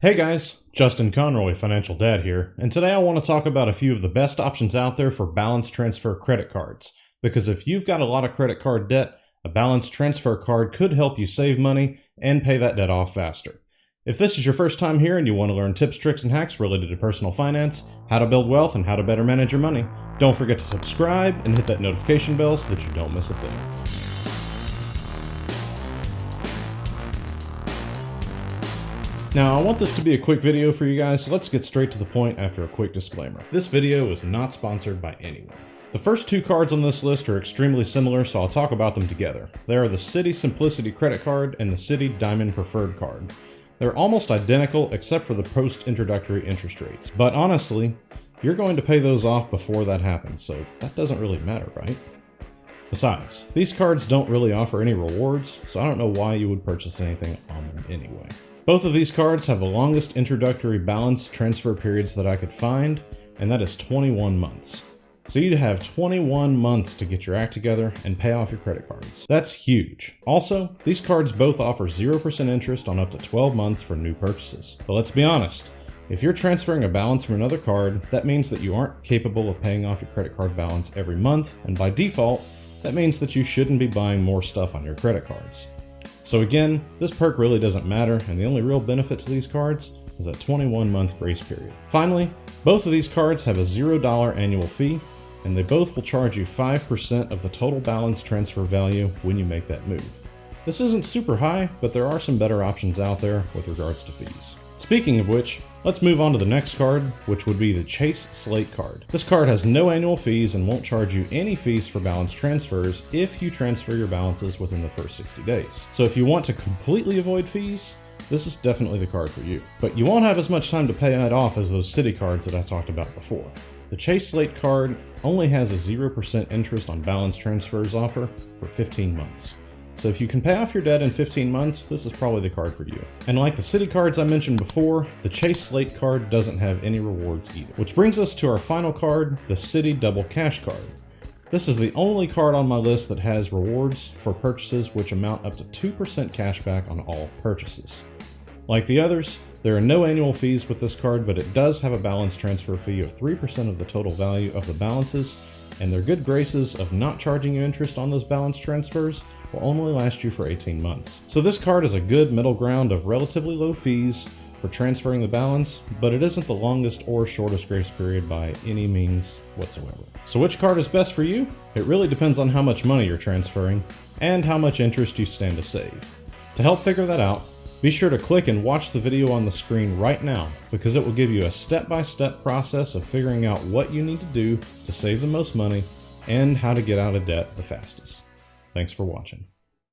Hey guys, Justin Conroy, Financial Dad here, and today I want to talk about a few of the best options out there for balance transfer credit cards. Because if you've got a lot of credit card debt, a balance transfer card could help you save money and pay that debt off faster. If this is your first time here and you want to learn tips, tricks, and hacks related to personal finance, how to build wealth, and how to better manage your money, don't forget to subscribe and hit that notification bell so that you don't miss a thing. Now, I want this to be a quick video for you guys, so let's get straight to the point after a quick disclaimer. This video is not sponsored by anyone. The first two cards on this list are extremely similar, so I'll talk about them together. They are the Citi Simplicity Credit Card and the Citi Diamond Preferred Card. They're almost identical except for the post-introductory interest rates. But honestly, you're going to pay those off before that happens, so that doesn't really matter, right? Besides, these cards don't really offer any rewards, so I don't know why you would purchase anything on them anyway. Both of these cards have the longest introductory balance transfer periods that I could find, and that is 21 months. So you'd have 21 months to get your act together and pay off your credit cards. That's huge. Also, these cards both offer 0% interest on up to 12 months for new purchases. But let's be honest, if you're transferring a balance from another card, that means that you aren't capable of paying off your credit card balance every month, and by default, that means that you shouldn't be buying more stuff on your credit cards. So again, this perk really doesn't matter, and the only real benefit to these cards is that 21-month grace period. Finally, both of these cards have a $0 annual fee, and they both will charge you 5% of the total balance transfer value when you make that move. This isn't super high, but there are some better options out there with regards to fees. Speaking of which, let's move on to the next card, which would be the Chase Slate card. This card has no annual fees and won't charge you any fees for balance transfers if you transfer your balances within the first 60 days. So if you want to completely avoid fees, this is definitely the card for you. But you won't have as much time to pay it off as those Citi cards that I talked about before. The Chase Slate card only has a 0% interest on balance transfers offer for 15 months. So if you can pay off your debt in 15 months, this is probably the card for you. And like the Citi cards I mentioned before, the Chase Slate card doesn't have any rewards either. Which brings us to our final card, the Citi Double Cash card. This is the only card on my list that has rewards for purchases which amount up to 2% cash back on all purchases. Like the others, there are no annual fees with this card, but it does have a balance transfer fee of 3% of the total value of the balances, and their good graces of not charging you interest on those balance transfers will only last you for 18 months. So this card is a good middle ground of relatively low fees for transferring the balance, but it isn't the longest or shortest grace period by any means whatsoever. So which card is best for you? It really depends on how much money you're transferring and how much interest you stand to save. To help figure that out, be sure to click and watch the video on the screen right now, because it will give you a step-by-step process of figuring out what you need to do to save the most money and how to get out of debt the fastest. Thanks for watching.